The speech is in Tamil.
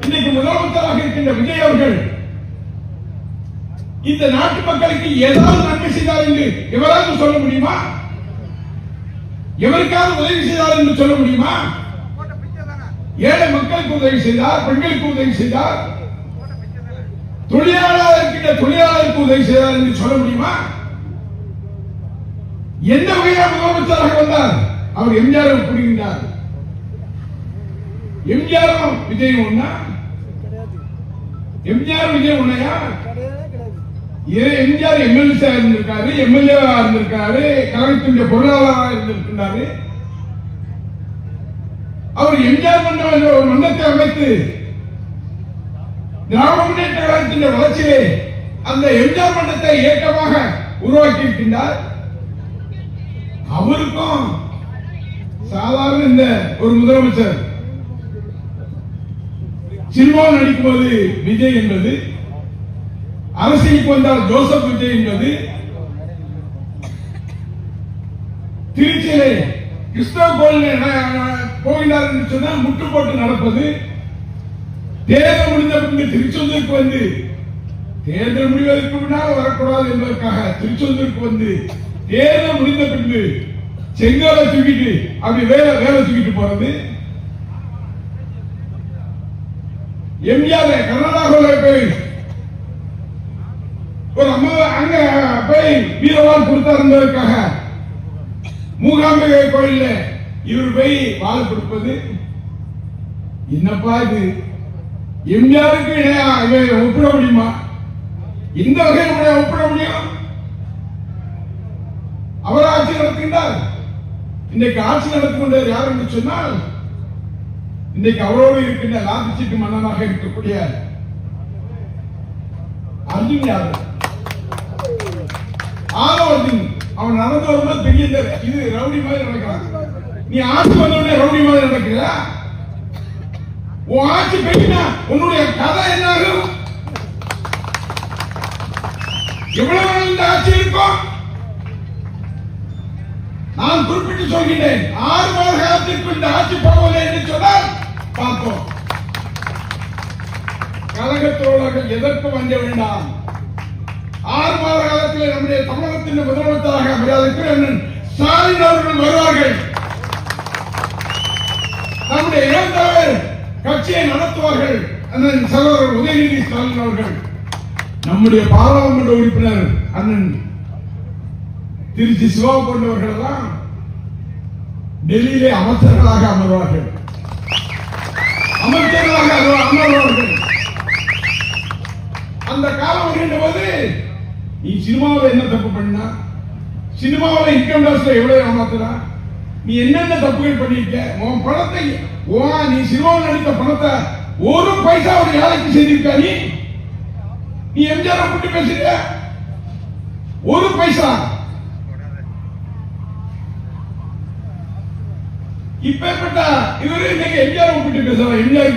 இன்னைக்கு முதலமைச்சராக இருக்கின்ற விஜய் அவர்கள் இந்த நாட்டு மக்களுக்கு ஏதாவது நன்மை செய்தார் என்று எவராவது சொல்ல முடியுமா? எவருக்காவது உதவி செய்தார் என்று சொல்ல முடியுமா? ஏழை மக்களுக்கு உதவி செய்தார், பெண்களுக்கு உதவி செய்தார், தொழிலாளர் இருக்கின்ற தொழிலாளருக்கு உதவி செய்தார் என்று சொல்ல முடியுமா? எந்த வகையான முதலமைச்சராக வந்தார்? அவர் எம்ஜிஆர் கூறுகின்றார். எம்ஜிஆரும் விஜய் ஒண்ணா? எம்ஜிஆர் விஜய் ஒண்ணையா? எம்ஜிஆர் எம்எல்ஏ இருந்திருக்காரு, எம்எல்ஏ இருந்திருக்காரு, கழகத்தினுடைய பொருளாளராக இருந்திருக்கிறாரு. அவர் எம்ஜிஆர் மன்றம் ஒரு மன்றத்தை அமைத்து திராவிட முன்னேற்ற கழகத்தின் வளர்ச்சியிலே அந்த எம்ஜிஆர் மன்றத்தை இயக்கமாக உருவாக்கி இருக்கின்றார். அவருக்கும் சாதாரண இந்த ஒரு முதலமைச்சர் சினிமா நடிக்கும்போது விஜய் என்பது, அரசியலுக்கு வந்தால் ஜோசப் விஜய் என்பது, திருச்சியிலே கிறிஸ்தவ கோயில் போகிறார் என்று சொன்னால் முட்டு போட்டு நடப்பது, தேர்தல் முடிந்த பின்பு திருச்செந்தூருக்கு வந்து தேர்தல் முடிவதற்கு முன்னால் வரக்கூடாது என்பதற்காக திருச்செந்தூருக்கு வந்து தேர்தல் முடிந்த பின்பு செங்கோலை தூக்கிட்டு அப்படி வேலை தூக்கிட்டு போறது. எம்ஜிஆர் கர்நாடகாவில் போய் ஒரு அம்மா அங்க போய் வீரவாள் கொடுத்தார் என்பதற்காக மூகாம்பிகை கோயில்ல இவர் போய் வாழை கொடுப்பது. என்னப்பா இது? எம்ஜிஆருக்கு ஒப்பிட முடியுமா? இந்த வகையில் ஒப்பிட முடியும்? அவர் ஆட்சி நடத்துகின்றார். இன்றைக்கு ஆட்சி நடத்தி கொண்டவர் யார் என்று சொன்னால், இன்றைக்கு அவரோடு இருக்கின்ற லாபிச்சீட்டு மன்னனாக இருக்கக்கூடிய அர்ஜுன் யாதவ். அர்ஜுன் அவன் நடந்து வரும்போது பெரிய இது ரவுடி மாதிரி நடக்கிறான். நீ ஆட்சி வந்தவுடனே ரவுடி மாதிரி நடக்கிற? உன் ஆட்சி பெய்யினா உன்னுடைய கதை என்ன ஆகும்? எவ்வளவு இந்த ஆட்சி இருக்கும்? நான் குறிப்பிட்டு சொல்கிறேன், 6 மாத காலத்திற்கு இந்த ஆட்சி போகவில்லை என்று சொன்னால் பார்ப்போம். கழக தோழர்கள் எதற்கு வந்த வேண்டாம். 6 மாத காலத்தில் நம்முடைய தமிழகத்தின் முதலமைச்சராக மரியாதைக்கு ஸ்டாலின் அவர்கள் வருவார்கள். நம்முடைய இளந்தலைவர் கட்சியை நடத்துவார்கள். அண்ணன் சகோதரர் உதயநிதி ஸ்டாலின் அவர்கள், நம்முடைய பாராளுமன்ற உறுப்பினர் அண்ணன் திருச்சி சிவா போன்றவர்கள் எல்லாம் டெல்லியிலே அமைச்சர்களாக அமர்வார்கள். அந்த காலம் வருகின்ற போது, நீ சினிமாவில் என்ன தப்பு பண்ணா? சினிமாவில் இன்கம் டாக்ஸ்ல எவ்வளவு ஏமாத்துறா? நீ என்னென்ன தப்புகள் பண்ணிருக்க? உன் பணத்தை, நீ சினிமாவில் நடித்த பணத்தை ஒரு பைசா ஒரு ஏழைக்கு செய்திருக்கா? நீ எம்ஜிஆர் கூட்டி பேசுற ஒரு பைசா? இப்பேற்பட்ட இவரு இன்னைக்கு எம்ஜிஆர் கூட்டி பேசுறாங்க. எம்ஜிஆர்